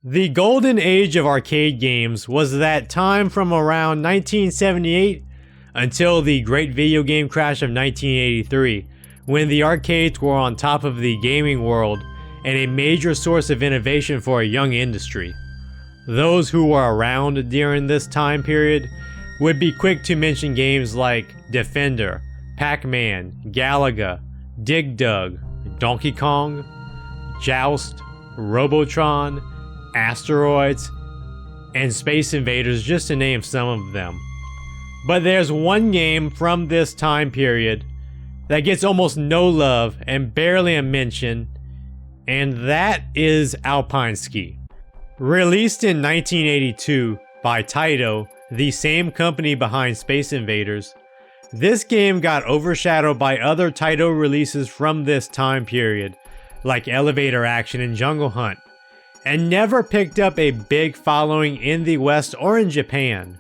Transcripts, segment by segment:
The golden age of arcade games was that time from around 1978 until the great video game crash of 1983, when the arcades were on top of the gaming world and a major source of innovation for a young industry. Those who were around during this time period would be quick to mention games like Defender, Pac-Man, Galaga, Dig Dug, Donkey Kong, Joust, Robotron, Asteroids, and Space Invaders, just to name some of them. But there's one game from this time period that gets almost no love and barely a mention, and that is Alpine Ski. Released in 1982 by Taito, the same company behind Space Invaders, this game got overshadowed by other Taito releases from this time period, like Elevator Action and Jungle Hunt, and never picked up a big following in the West or in Japan.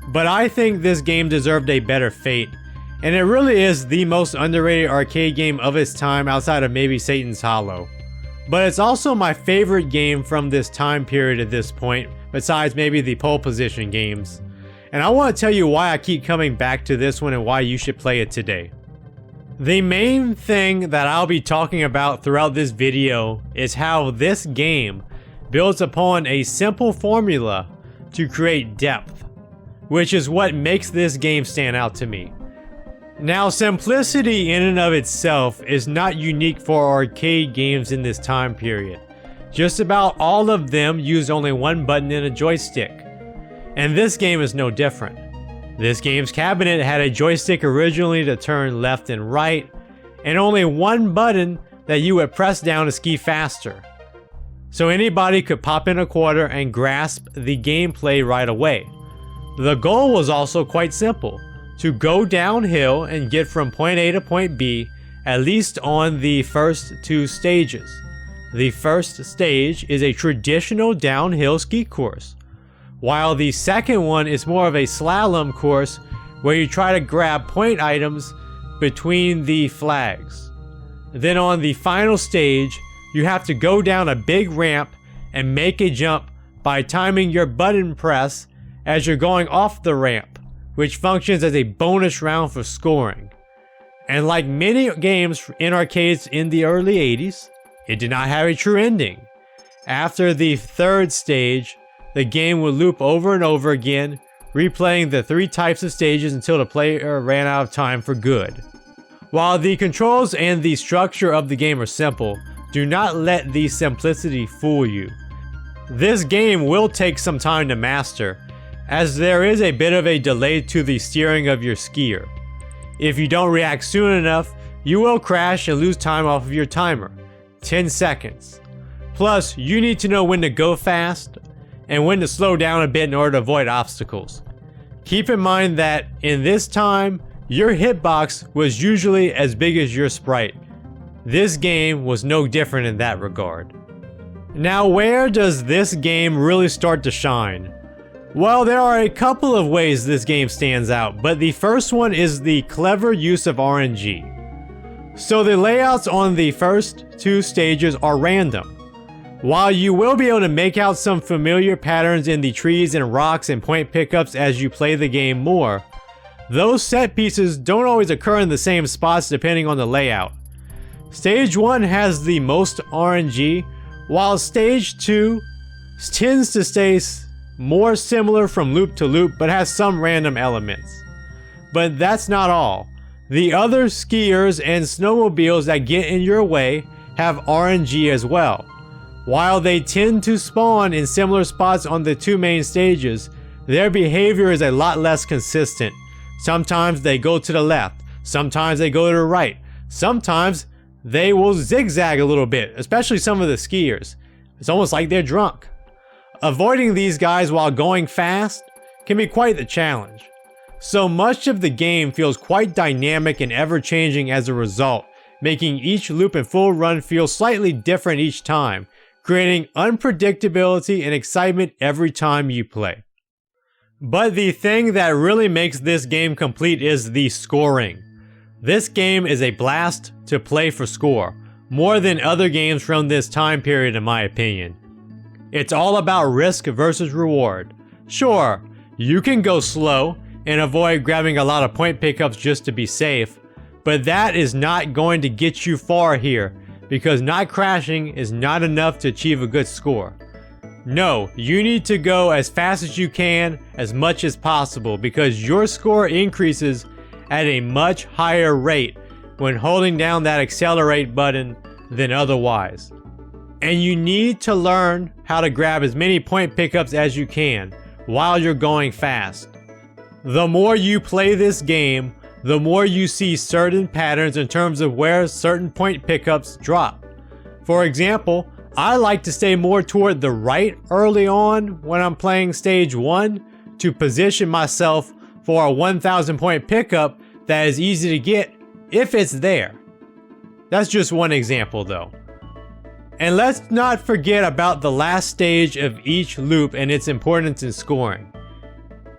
But I think this game deserved a better fate, and it really is the most underrated arcade game of its time outside of maybe Satan's Hollow. But it's also my favorite game from this time period at this point, besides maybe the pole position games. And I want to tell you why I keep coming back to this one and why you should play it today. The main thing that I'll be talking about throughout this video is how this game builds upon a simple formula to create depth, which is what makes this game stand out to me. Now, simplicity in and of itself is not unique for arcade games in this time period. Just about all of them use only one button and a joystick, and this game is no different. This game's cabinet had a joystick originally to turn left and right, and only one button that you would press down to ski faster. So anybody could pop in a quarter and grasp the gameplay right away. The goal was also quite simple: to go downhill and get from point A to point B, at least on the first two stages. The first stage is a traditional downhill ski course, while the second one is more of a slalom course where you try to grab point items between the flags. Then on the final stage, you have to go down a big ramp and make a jump by timing your button press as you're going off the ramp, which functions as a bonus round for scoring. And like many games in arcades in the early 80s, it did not have a true ending. After the third stage, the game would loop over and over again, replaying the three types of stages until the player ran out of time for good. While the controls and the structure of the game are simple, do not let the simplicity fool you. This game will take some time to master, as there is a bit of a delay to the steering of your skier. If you don't react soon enough, you will crash and lose time off of your timer, 10 seconds. Plus, you need to know when to go fast and when to slow down a bit in order to avoid obstacles. Keep in mind that in this time, your hitbox was usually as big as your sprite. This game was no different in that regard. Now, where does this game really start to shine? Well, there are a couple of ways this game stands out, but the first one is the clever use of RNG. So the layouts on the first two stages are random. While you will be able to make out some familiar patterns in the trees and rocks and point pickups as you play the game more, those set pieces don't always occur in the same spots depending on the layout. Stage 1 has the most RNG, while Stage 2 tends to stay more similar from loop to loop but has some random elements. But that's not all. The other skiers and snowmobiles that get in your way have RNG as well. While they tend to spawn in similar spots on the two main stages, their behavior is a lot less consistent. Sometimes they go to the left, sometimes they go to the right, sometimes they will zigzag a little bit, especially some of the skiers. It's almost like they're drunk. Avoiding these guys while going fast can be quite the challenge. So much of the game feels quite dynamic and ever-changing as a result, making each loop and full run feel slightly different each time, creating unpredictability and excitement every time you play. But the thing that really makes this game complete is the scoring. This game is a blast to play for score, more than other games from this time period in my opinion. It's all about risk versus reward. Sure, you can go slow and avoid grabbing a lot of point pickups just to be safe, but that is not going to get you far here because not crashing is not enough to achieve a good score. No, you need to go as fast as you can, as much as possible, because your score increases at a much higher rate when holding down that accelerate button than otherwise. And you need to learn how to grab as many point pickups as you can while you're going fast. The more you play this game, the more you see certain patterns in terms of where certain point pickups drop. For example, I like to stay more toward the right early on when I'm playing stage 1 to position myself for a 1000 point pickup that is easy to get if it's there. That's just one example though. And let's not forget about the last stage of each loop and its importance in scoring.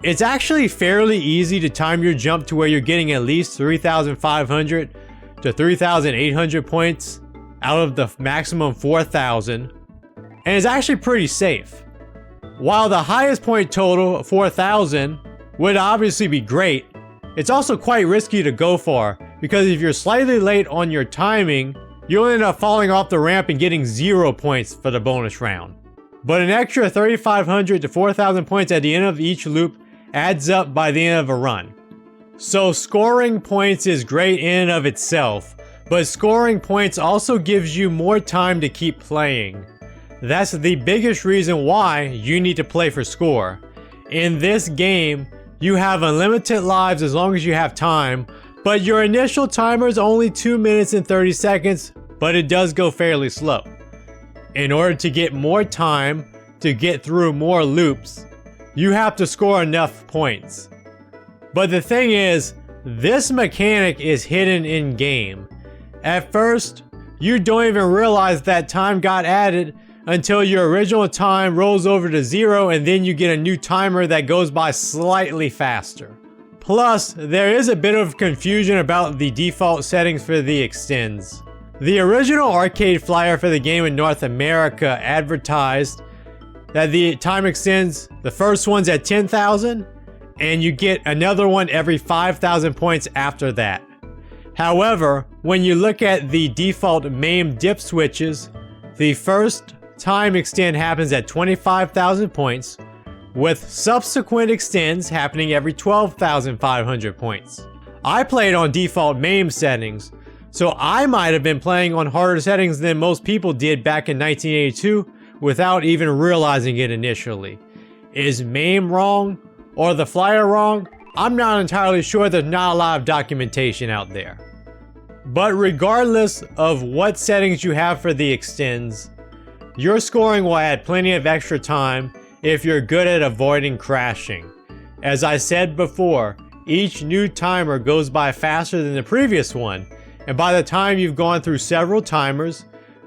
It's actually fairly easy to time your jump to where you're getting at least 3,500 to 3,800 points out of the maximum 4,000, and it's actually pretty safe. While the highest point total, 4,000, would obviously be great, it's also quite risky to go for, because if you're slightly late on your timing, you'll end up falling off the ramp and getting 0 points for the bonus round. But an extra 3,500 to 4,000 points at the end of each loop adds up by the end of a run. So scoring points is great in and of itself, but scoring points also gives you more time to keep playing. That's the biggest reason why you need to play for score. In this game, you have unlimited lives as long as you have time, but your initial timer is only 2 minutes and 30 seconds, but it does go fairly slow. In order to get more time to get through more loops, you have to score enough points. But the thing is, this mechanic is hidden in game. At first, you don't even realize that time got added until your original time rolls over to 0 and then you get a new timer that goes by slightly faster. Plus, there is a bit of confusion about the default settings for the extends. The original arcade flyer for the game in North America advertised that the time extends, the first one's at 10,000, and you get another one every 5,000 points after that. However, when you look at the default MAME dip switches, the first time extend happens at 25,000 points, with subsequent extends happening every 12,500 points. I played on default MAME settings, so I might have been playing on harder settings than most people did back in 1982 without even realizing it initially. Is MAME wrong or the flyer wrong? I'm not entirely sure. There's not a lot of documentation out there. But regardless of what settings you have for the extends, your scoring will add plenty of extra time if you're good at avoiding crashing. As I said before, each new timer goes by faster than the previous one, and by the time you've gone through several timers,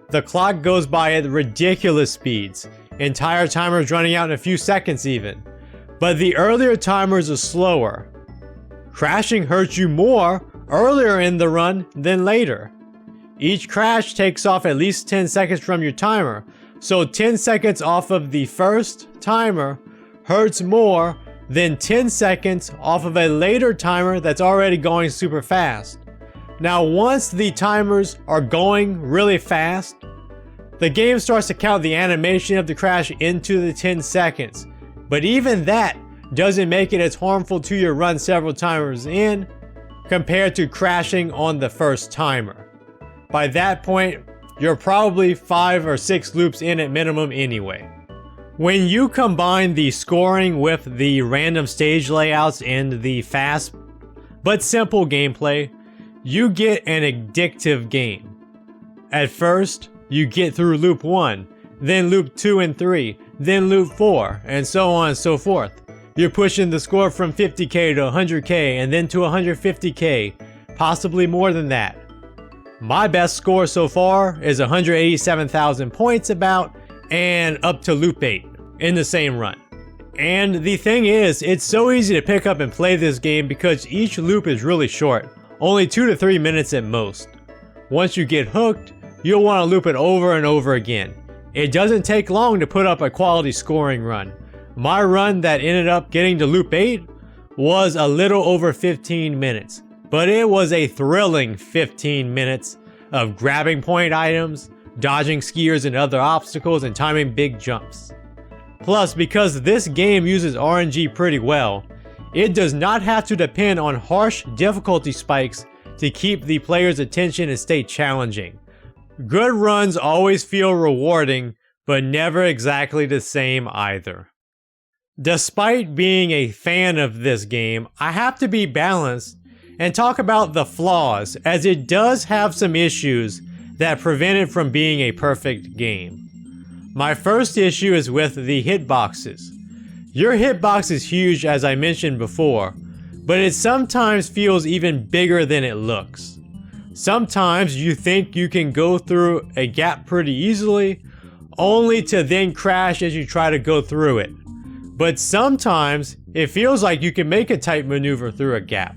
the clock goes by at ridiculous speeds, entire timers running out in a few seconds even. But the earlier timers are slower. Crashing hurts you more earlier in the run than later. Each crash takes off at least 10 seconds from your timer, so 10 seconds off of the first timer hurts more than 10 seconds off of a later timer that's already going super fast. Now once the timers are going really fast, the game starts to count the animation of the crash into the 10 seconds. But even that doesn't make it as harmful to your run several timers in compared to crashing on the first timer. By that point, you're probably 5 or 6 loops in at minimum anyway. When you combine the scoring with the random stage layouts and the fast but simple gameplay, you get an addictive game. At first, you get through loop 1, then loop 2 and 3, then loop 4, and so on and so forth. You're pushing the score from 50k to 100k and then to 150k, possibly more than that. My best score so far is 187,000 points about, and up to loop 8 in the same run. And the thing is, it's so easy to pick up and play this game because each loop is really short, only 2 to 3 minutes at most. Once you get hooked, you'll want to loop it over and over again. It doesn't take long to put up a quality scoring run. My run that ended up getting to loop 8 was a little over 15 minutes, but it was a thrilling 15 minutes of grabbing point items, dodging skiers and other obstacles, and timing big jumps. Plus, because this game uses RNG pretty well, it does not have to depend on harsh difficulty spikes to keep the player's attention and stay challenging. Good runs always feel rewarding, but never exactly the same either. Despite being a fan of this game, I have to be balanced and talk about the flaws, as it does have some issues that prevent it from being a perfect game. My first issue is with the hitboxes. Your hitbox is huge, as I mentioned before, but it sometimes feels even bigger than it looks. Sometimes you think you can go through a gap pretty easily, only to then crash as you try to go through it. But sometimes it feels like you can make a tight maneuver through a gap.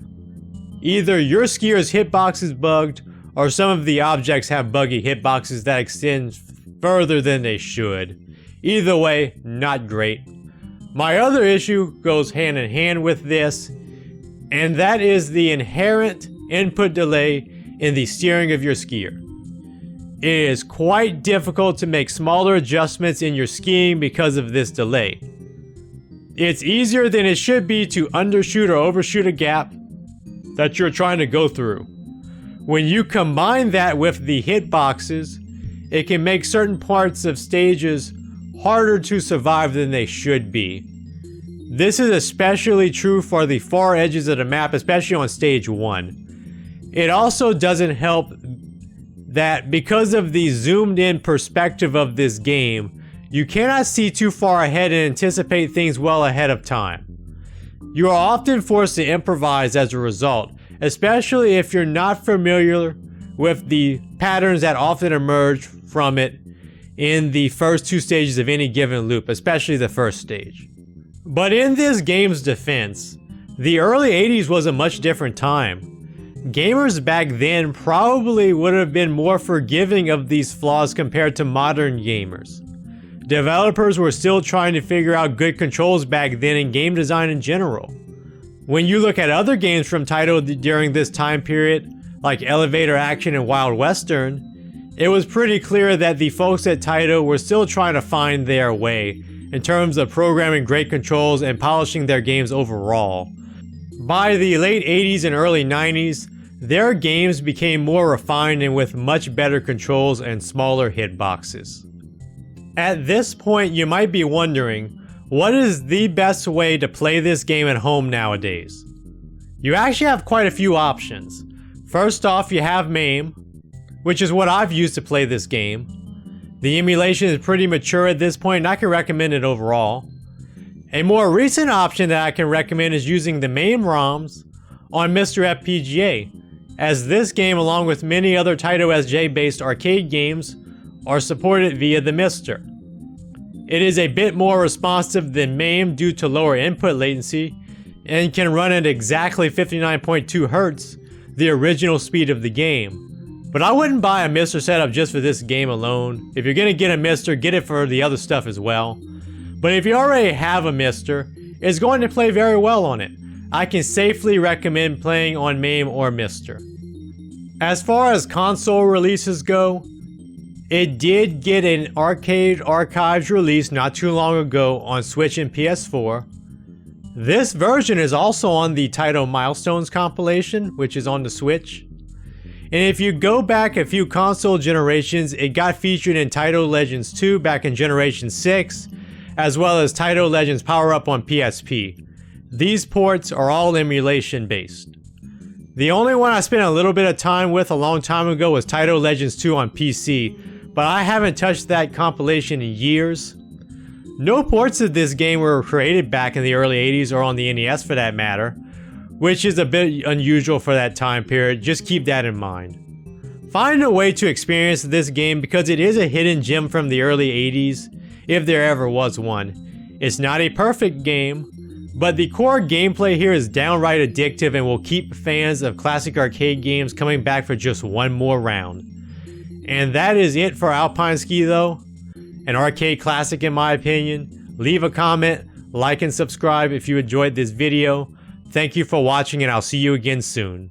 Either your skier's hitbox is bugged, or some of the objects have buggy hitboxes that extend further than they should. Either way, not great. My other issue goes hand in hand with this, and that is the inherent input delay in the steering of your skier. It is quite difficult to make smaller adjustments in your skiing because of this delay. It's easier than it should be to undershoot or overshoot a gap that you're trying to go through. When you combine that with the hitboxes, it can make certain parts of stages harder to survive than they should be. This is especially true for the far edges of the map, especially on stage 1. It also doesn't help that because of the zoomed in perspective of this game, you cannot see too far ahead and anticipate things well ahead of time. You are often forced to improvise as a result, especially if you're not familiar with the patterns that often emerge from it in the first 2 stages of any given loop, especially the first stage. But in this game's defense, the early 80s was a much different time. Gamers back then probably would have been more forgiving of these flaws compared to modern gamers. Developers were still trying to figure out good controls back then in game design in general. When you look at other games from Taito during this time period, like Elevator Action and Wild Western, it was pretty clear that the folks at Taito were still trying to find their way in terms of programming great controls and polishing their games overall. By the late 80s and early 90s, their games became more refined and with much better controls and smaller hitboxes. At this point, you might be wondering, what is the best way to play this game at home nowadays? You actually have quite a few options. First off, you have MAME, which is what I've used to play this game. The emulation is pretty mature at this point, and I can recommend it overall. A more recent option that I can recommend is using the MAME ROMs on MiSTER FPGA, as this game, along with many other Taito SJ based arcade games, are supported via the MiSTER. It is a bit more responsive than MAME due to lower input latency, and can run at exactly 59.2 Hz, the original speed of the game. But I wouldn't buy a MiSTER setup just for this game alone. If you're gonna get a MiSTER, get it for the other stuff as well. But if you already have a MiSTER, it's going to play very well on it. I can safely recommend playing on MAME or MiSTER. As far as console releases go, it did get an Arcade Archives release not too long ago on Switch and PS4. This version is also on the Taito Milestones compilation, which is on the Switch. And if you go back a few console generations, it got featured in Taito Legends 2 back in Generation 6, as well as Taito Legends Power Up on PSP. These ports are all emulation based. The only one I spent a little bit of time with a long time ago was Taito Legends 2 on PC, but I haven't touched that compilation in years. No ports of this game were created back in the early 80s or on the NES for that matter, which is a bit unusual for that time period. Just keep that in mind. Find a way to experience this game because it is a hidden gem from the early 80s, if there ever was one. It's not a perfect game, but the core gameplay here is downright addictive and will keep fans of classic arcade games coming back for just one more round. And that is it for Alpine Ski though. an arcade classic in my opinion. Leave a comment, like and subscribe if you enjoyed this video. Thank you for watching and I'll see you again soon.